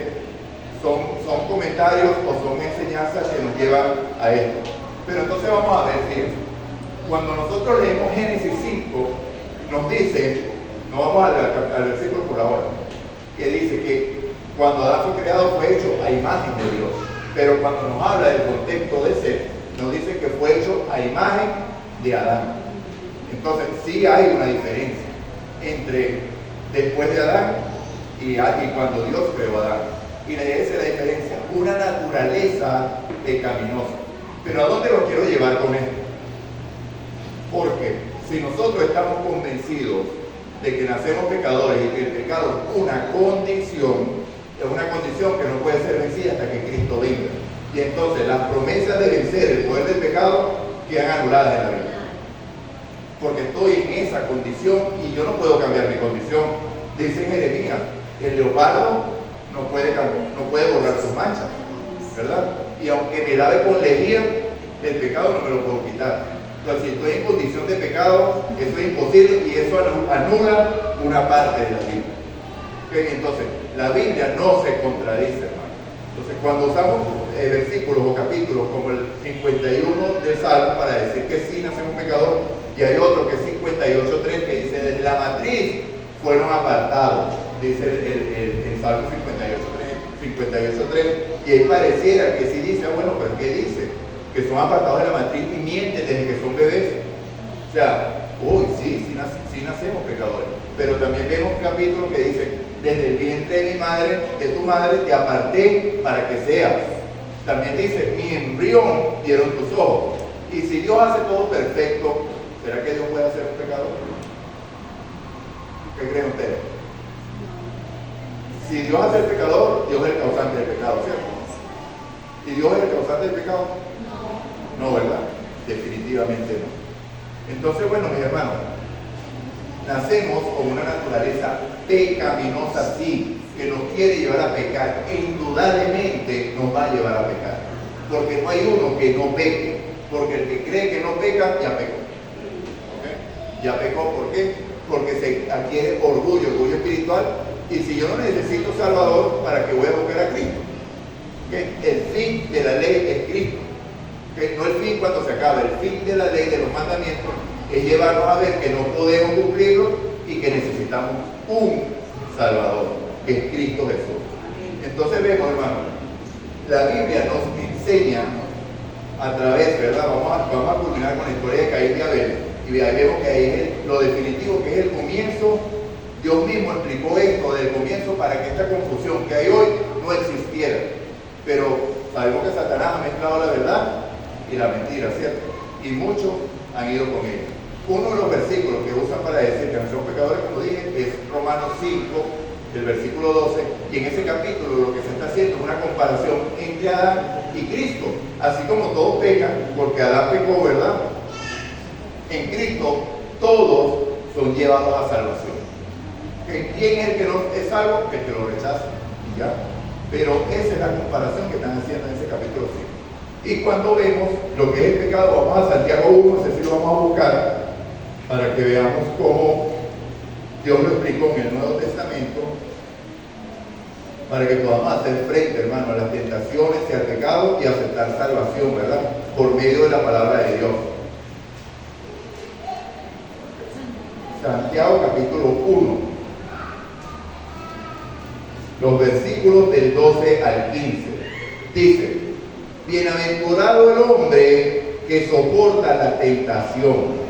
S1: son comentarios o son enseñanzas que nos llevan a esto. Pero entonces vamos a ver, fíjense, cuando nosotros leemos Génesis 5, nos dice, no vamos al versículo por ahora, que dice que cuando Adán fue creado fue hecho a imagen de Dios. Pero cuando nos habla del contexto de Seth, nos dice que fue hecho a imagen de Adán. Entonces sí hay una diferencia entre después de Adán y cuando Dios creó a Adán. Y esa es la diferencia, una naturaleza pecaminosa. Pero ¿a dónde lo quiero llevar con esto? Porque si nosotros estamos convencidos de que nacemos pecadores y que el pecado es una condición que no puede ser vencida hasta que Cristo venga. Y entonces las promesas de vencer el poder del pecado quedan anuladas en la vida. Porque estoy en esa condición y yo no puedo cambiar mi condición. Dice Jeremías, el leopardo no puede borrar sus manchas, ¿verdad? Y aunque me lave con lejía, el pecado no me lo puedo quitar. Entonces, si estoy en condición de pecado, eso es imposible y eso anula una parte de la Biblia. ¿Okay? Entonces, la Biblia no se contradice, hermano. Entonces, cuando usamos versículos o capítulos como el 51 del Salmo para decir que sí nacemos pecadores, y hay otro que es 58.3 que dice: desde la matriz fueron apartados, dice el Salmo 58.3, y ahí pareciera que sí dice, bueno, pero ¿qué dice? Que son apartados de la matriz y mienten desde que son bebés. O sea, sí nacemos pecadores. Pero también vemos un capítulo que dice: desde el vientre de mi madre, de tu madre, te aparté para que seas. También dice: mi embrión dieron tus ojos. Y si Dios hace todo perfecto, ¿será que Dios puede hacer un pecador? ¿Qué creen ustedes? Si Dios hace el pecador, Dios es el causante del pecado, ¿cierto? ¿Y Dios es el causante del pecado? No, ¿verdad? Definitivamente no. Entonces, bueno, mis hermanos, nacemos con una naturaleza pecaminosa, sí, que nos quiere llevar a pecar, e indudablemente nos va a llevar a pecar. Porque no hay uno que no peque, porque el que cree que no peca, ya pecó. ¿Okay? Ya pecó, ¿por qué? Porque se adquiere orgullo espiritual. Y si yo no necesito Salvador, ¿para qué voy a buscar a Cristo? ¿Okay? El fin de la ley es Cristo. ¿Okay? No el fin cuando se acaba, el fin de la ley, de los mandamientos, es llevarnos a ver que no podemos cumplirlo y que necesitamos un Salvador, que es Cristo Jesús. Entonces vemos, hermano, la Biblia nos enseña a través, ¿verdad? Vamos a culminar con la historia de Caín y Abel, y ahí vemos que ahí es lo definitivo, que es el comienzo. Dios mismo explicó esto del comienzo para que esta confusión que hay hoy no existiera. Pero sabemos que Satanás ha mezclado la verdad y la mentira, ¿cierto? Y muchos han ido con ella. Uno de los versículos que usan para decir que no somos pecadores, como dije, es Romanos 5, del versículo 12, y en ese capítulo lo que se está haciendo es una comparación entre Adán y Cristo. Así como todos pecan, porque Adán pecó, ¿verdad? En Cristo todos son llevados a salvación. ¿Quién es el que no es salvo? El que lo rechaza, y ya. Pero esa es la comparación que están haciendo en ese capítulo 5. Y cuando vemos lo que es el pecado, vamos a Santiago 1, ese sí lo vamos a buscar, para que veamos cómo Dios lo explicó en el Nuevo Testamento, para que podamos hacer frente, hermano, a las tentaciones y al pecado y aceptar salvación, ¿verdad? Por medio de la palabra de Dios. Santiago capítulo 1, los versículos del 12 al 15. Dice: bienaventurado el hombre que soporta la tentación.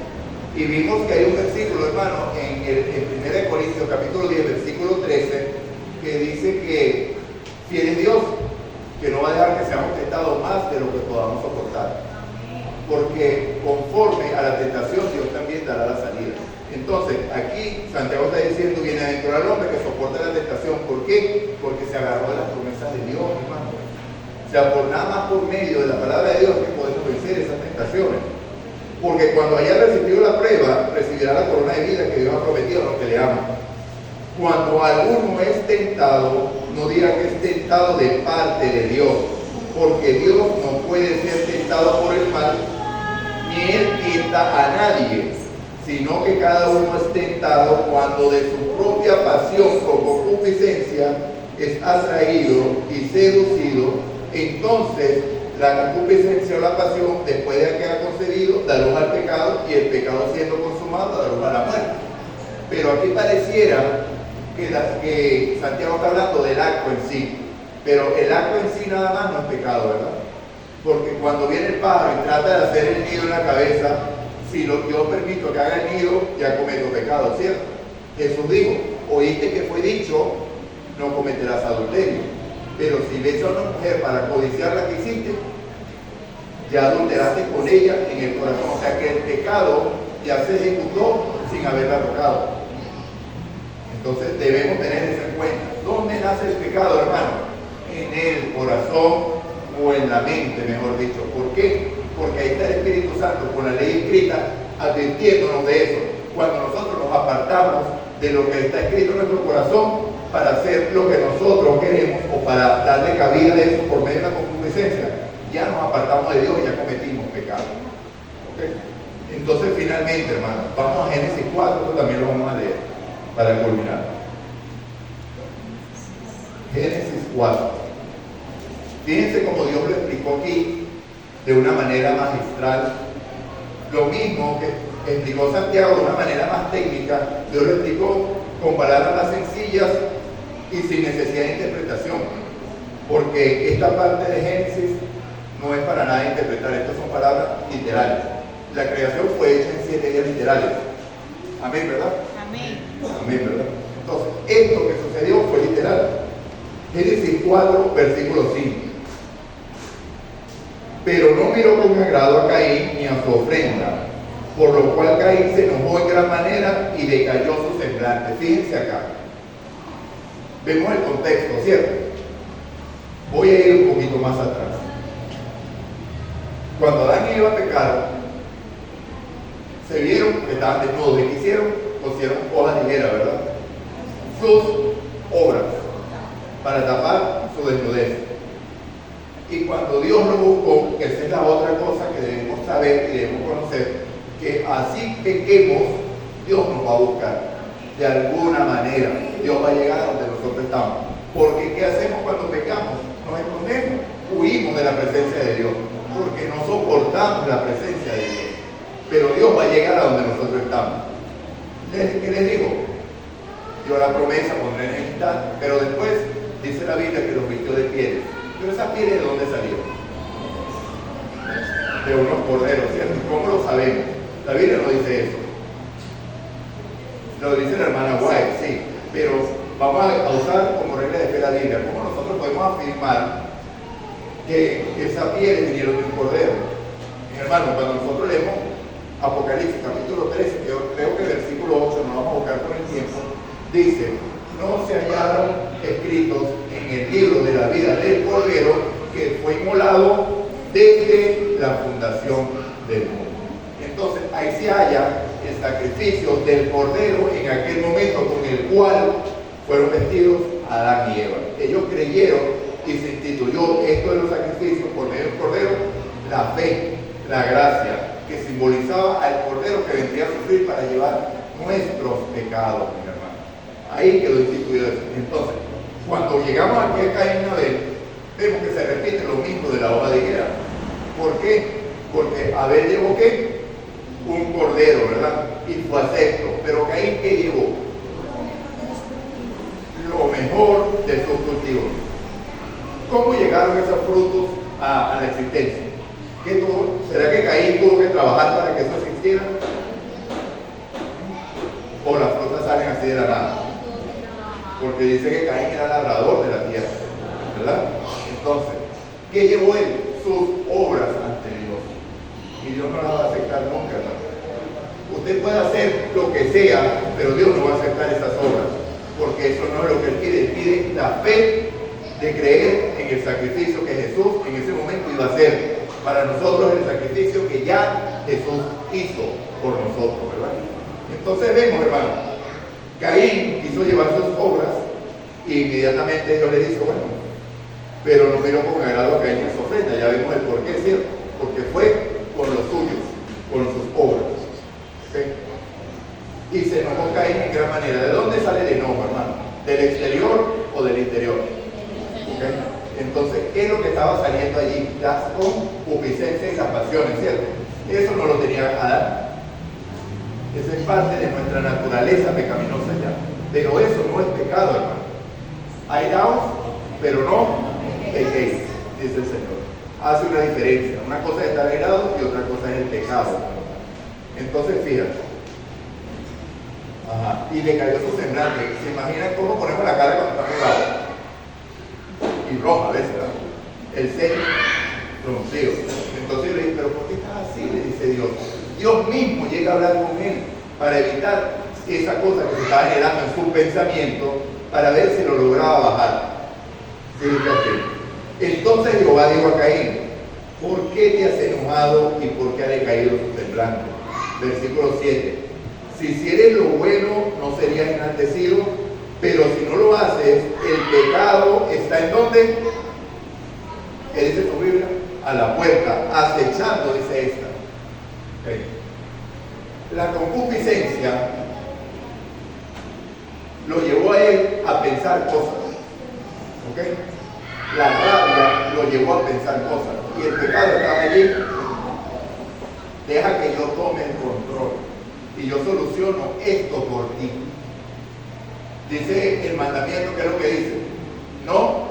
S1: Y vimos que hay un versículo, hermano, en 1 Corintios capítulo 10, versículo 13, que dice que fiel es Dios, que no va a dejar que seamos tentados más de lo que podamos soportar. Porque conforme a la tentación, Dios también dará la salida. Entonces, aquí Santiago está diciendo: bienaventurado el hombre que soporta la tentación. ¿Por qué? Porque se agarró de las promesas de Dios, hermano. O sea, por nada más por medio de la palabra de Dios que podemos vencer esas tentaciones. Porque cuando haya recibido la prueba, recibirá la corona de vida que Dios ha prometido a los que le aman. Cuando alguno es tentado, no diga que es tentado de parte de Dios, porque Dios no puede ser tentado por el mal, ni Él tienta a nadie, sino que cada uno es tentado cuando de su propia pasión o concupiscencia es atraído y seducido. Entonces la concupiscencia o la pasión, después de que ha concebido, da luz al pecado, y el pecado siendo consumado da luz a la muerte. Pero aquí pareciera que Santiago está hablando del acto en sí, pero el acto en sí nada más no es pecado, ¿verdad? Porque cuando viene el pájaro y trata de hacer el nido en la cabeza, si yo permito que haga el nido, ya cometo pecado, ¿cierto? Jesús dijo, oíste que fue dicho, no cometerás adulterio. Pero si ves a una mujer para codiciar la que hiciste, ya adulteraste con ella en el corazón. O sea que el pecado ya se ejecutó sin haberla tocado. Entonces debemos tener eso en cuenta. ¿Dónde nace el pecado, hermano? En el corazón o en la mente, mejor dicho. ¿Por qué? Porque ahí está el Espíritu Santo con la ley escrita advirtiéndonos de eso. Cuando nosotros nos apartamos de lo que está escrito en nuestro corazón para hacer lo que nosotros queremos o para darle cabida de eso por medio de la concupiscencia, ya nos apartamos de Dios y ya cometimos pecado. ¿Okay? Entonces finalmente, hermano, vamos a Génesis 4, esto también lo vamos a leer para culminar. Génesis 4. Fíjense cómo Dios lo explicó aquí de una manera magistral. Lo mismo que explicó Santiago de una manera más técnica, Dios lo explicó con palabras más sencillas y sin necesidad de interpretación. Porque esta parte de Génesis no es para nada interpretar, estas son palabras literales. La creación fue hecha en 7 días literales. Amén, ¿verdad?
S4: Amén.
S1: Amén, ¿verdad? Entonces, esto que sucedió fue literal. Génesis 4, versículo 5. Pero no miró con agrado a Caín ni a su ofrenda, por lo cual Caín se enojó en gran manera y decayó su semblante. Fíjense acá. Vemos el contexto, ¿cierto? Voy a ir un poquito más atrás. Cuando Adán y Eva pecaron, se vieron que estaban desnudos. ¿Y qué hicieron? Cosieron hojas de higuera, ¿verdad? Sus obras, para tapar su desnudez. Y cuando Dios lo buscó, que esa es la otra cosa que debemos saber y debemos conocer, que así pequemos, Dios nos va a buscar. De alguna manera, Dios va a llegar a donde nosotros estamos. Porque ¿qué hacemos cuando pecamos? Nos escondemos, huimos de la presencia de Dios, porque no soportamos la presencia de Dios. Pero Dios va a llegar a donde nosotros estamos. ¿Qué les digo? Dio la promesa, pondré enemistad, pero después dice la Biblia que los vistió de pieles. Pero esas pieles, ¿de dónde salieron? De unos corderos, ¿cierto? ¿Cómo lo sabemos? La Biblia no dice eso. Lo dice la hermana White, sí, pero vamos a usar como regla de fe la Biblia. ¿Cómo nosotros podemos afirmar que esas pieles vinieron de un cordero? Hermano, cuando nosotros leemos Apocalipsis capítulo 13, que yo creo que el versículo 8, no lo vamos a buscar con el tiempo, dice: no se hallaron escritos en el libro de la vida del Cordero que fue inmolado desde la fundación del mundo. Entonces ahí se halla el sacrificio del Cordero en aquel momento con el cual fueron vestidos Adán y Eva. Ellos creyeron y se instituyó esto de los sacrificios por medio del Cordero, la fe, la gracia, que simbolizaba al Cordero que vendría a sufrir para llevar nuestros pecados, mi hermano. Ahí quedó instituido eso. Entonces, cuando llegamos aquí a Caín y Abel, vemos que se repite lo mismo de la hoja de higuera. ¿Por qué? Porque Abel llevó ¿qué? Un cordero, ¿verdad? Y fue acepto. Pero Caín, ¿qué llevó? Lo mejor de sus cultivos. ¿Cómo llegaron esos frutos a la existencia? ¿Será que Caín tuvo que trabajar para que eso existiera? ¿O las frutas salen así de la nada? Porque dice que Caín era labrador de la tierra, ¿verdad? Entonces, ¿qué llevó él? Sus obras ante Dios. Y Dios no las va a aceptar nunca, hermano. Usted puede hacer lo que sea, pero Dios no va a aceptar esas obras, porque eso no es lo que él pide. Él pide la fe de creer en en el sacrificio que Jesús en ese momento iba a hacer. Para nosotros el sacrificio que ya Jesús hizo por nosotros, ¿verdad? Entonces vemos, hermano, Caín quiso llevar sus obras y inmediatamente Dios le dice, bueno, pero no miró con agrado a Caín en su ofrenda. Ya vemos el por qué, ¿cierto? Porque fue con los suyos, con sus obras. ¿Okay? Y se enojó Caín en gran manera. ¿De dónde sale el enojo, hermano? ¿Del exterior o del interior? ¿Okay? Entonces, ¿qué es lo que estaba saliendo allí? Las concupiscencias y las pasiones, ¿cierto? Eso no lo tenía Adán. Eso es parte de nuestra naturaleza pecaminosa ya. Pero eso no es pecado, hermano. Airaos, pero no pequéis, dice el Señor. Hace una diferencia. Una cosa es estar airado y otra cosa es el pecado. Entonces, fíjate. Ajá. Y le cayó su semblante. ¿Se imaginan cómo ponemos la cara cuando está bravos? Y roja a veces, ¿verdad? El ceño fruncido. Entonces le dice, ¿pero por qué estás así? Le dice Dios. Dios mismo llega a hablar con él para evitar esa cosa que se estaba generando en su pensamiento, para ver si lo lograba bajar. ¿Sí? Entonces Jehová dijo a Caín, ¿por qué te has enojado y por qué ha decaído su semblante? Versículo 7. Si hicieres lo bueno, no serías enaltecido, pero si no lo haces, el pecado está ¿en dónde? ¿Qué dice tu Biblia? A la puerta, acechando, dice esta. Okay. La concupiscencia lo llevó a él a pensar cosas. ¿Okay? La rabia lo llevó a pensar cosas. Y el pecado estaba allí. Deja que yo tome el control y yo soluciono esto por ti. Dice el mandamiento, ¿qué es lo que dice? No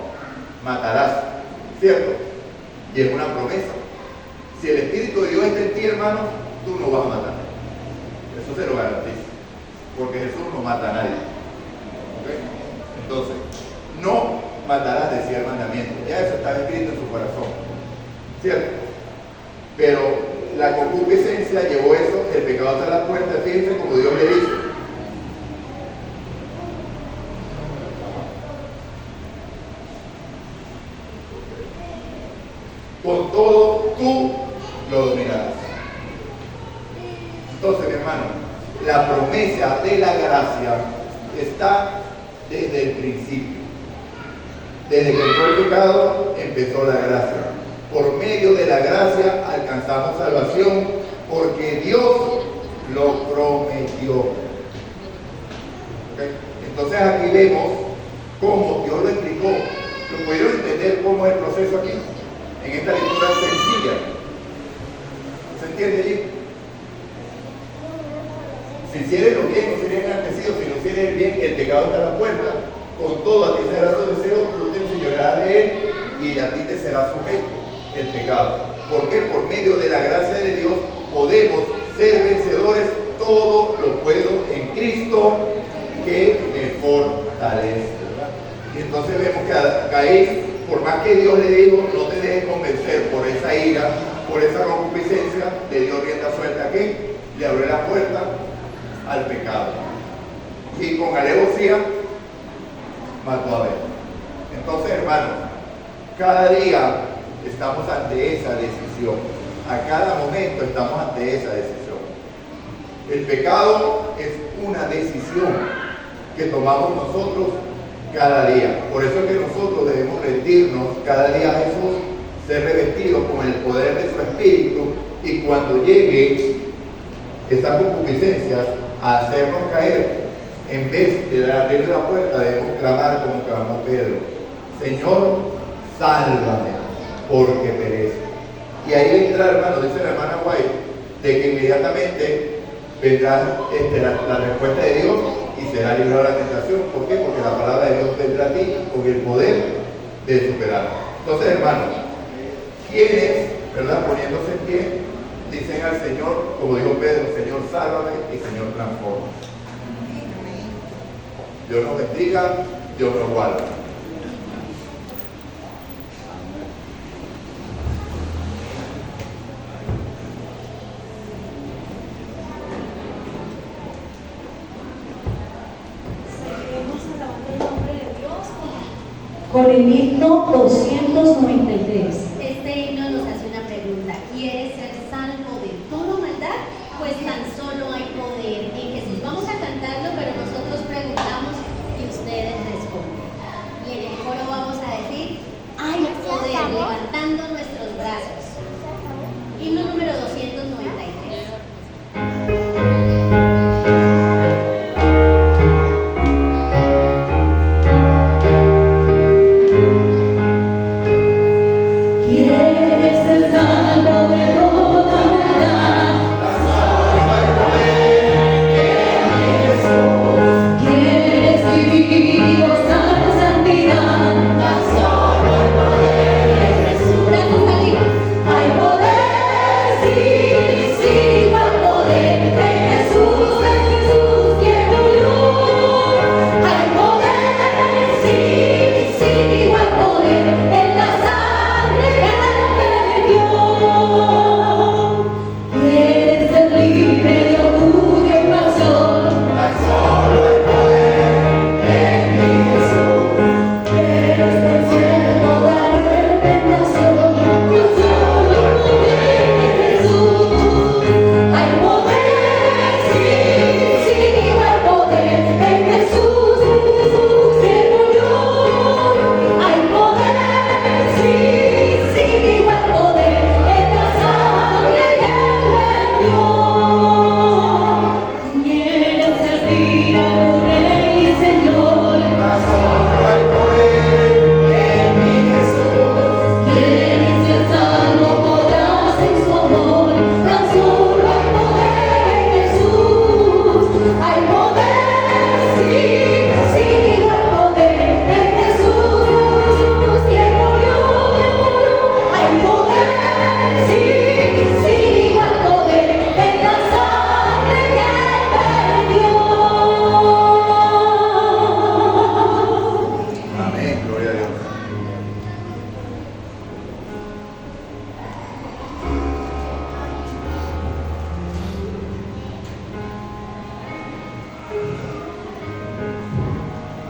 S1: matarás, ¿cierto? Y es una promesa. Si el Espíritu de Dios está en ti, hermano, tú no vas a matar. Eso se lo garantizo. Porque Jesús no mata a nadie. ¿Okay? Entonces, no matarás, decía el mandamiento. Ya eso está escrito en su corazón. ¿Cierto? Pero la concupiscencia llevó eso, el pecado hasta la puerta, fíjense como Dios le dice. Con todo tú lo dominarás. Entonces, mi hermano, la promesa de la gracia está desde el principio. Desde que entró el pecado, empezó la gracia. Por medio de la gracia alcanzamos salvación, porque Dios lo prometió. ¿Okay? Entonces aquí vemos cómo Dios lo explicó. ¿Lo pudieron entender cómo es el proceso aquí? En esta lectura sencilla. ¿Se entiende allí? Si hicieres lo bien, no serían enaltecidos. Si no hicieres el bien, el pecado está a la puerta. Con todo, a ti será tu deseo, tú te enseñorearás de él y a ti te será sujeto el pecado. Porque por medio de la gracia de Dios podemos ser vencedores. Todo lo puedo en Cristo que me fortalece. ¿Verdad? Y entonces vemos que a Caín, por más que Dios le dijo, no te dejes convencer por esa ira, por esa concupiscencia, le dio rienda suelta que le abrió la puerta al pecado. Y con alevosía mató a Abel. Entonces, hermanos, cada día estamos ante esa decisión. A cada momento estamos ante esa decisión. El pecado es una decisión que tomamos nosotros cada día. Por eso es que nosotros debemos rendirnos cada día a Jesús, ser revestidos con el poder de su Espíritu, y cuando llegue estas concupiscencias a hacernos caer, en vez de abrir la puerta, debemos clamar como clamó Pedro: Señor, sálvame, porque perezco. Y ahí vendrá, hermano, dice la hermana White, de que inmediatamente vendrá la respuesta de Dios y será librado de la tentación. ¿Por qué? Porque la palabra de Dios vendrá a ti con el poder de superar. Entonces, hermanos, quienes, ¿verdad?, poniéndose en pie, dicen al Señor, como dijo Pedro: Señor, sálvame, y Señor, transforma. Dios nos bendiga, Dios nos guarda.
S3: con el himno 293.
S4: Este himno nos hace una pregunta: ¿quieres ser salvo de toda maldad? Pues tan solo hay poder en Jesús. Vamos a cantarlo, pero nosotros preguntamos y ustedes responden. Y en el coro vamos a decir: hay poder, levantando nuestros brazos. Himno número 293.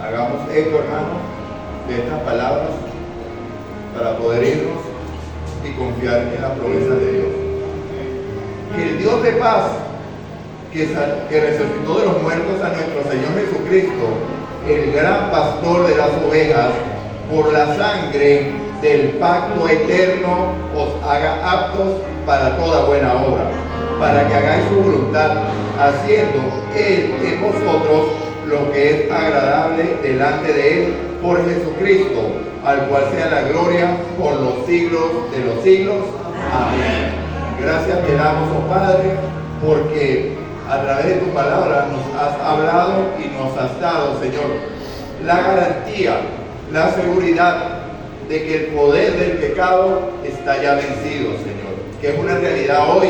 S1: Hagamos eco, hermanos, de estas palabras para poder irnos y confiar en la promesa de Dios. Que el Dios de paz, que resucitó de los muertos a nuestro Señor Jesucristo, el gran pastor de las ovejas, por la sangre del pacto eterno, os haga aptos para toda buena obra, para que hagáis su voluntad, haciendo Él en vosotros lo que es agradable delante de Él, por Jesucristo, al cual sea la gloria por los siglos de los siglos. Amén. Gracias te damos, oh Padre, porque a través de tu palabra nos has hablado y nos has dado, Señor, la garantía, la seguridad de que el poder del pecado está ya vencido, Señor, que es una realidad hoy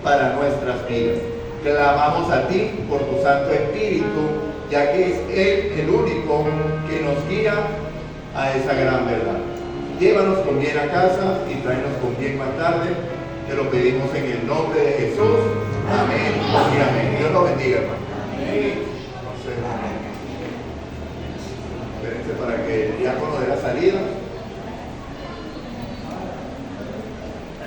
S1: para nuestras vidas. Clamamos a ti por tu Santo Espíritu, ya que es Él el único que nos guía a esa gran verdad. Llévanos con bien a casa y tráenos con bien más tarde. Te lo pedimos en el nombre de Jesús. Amén y amén. Dios los bendiga, hermano. Espérense para que el diácono de la salida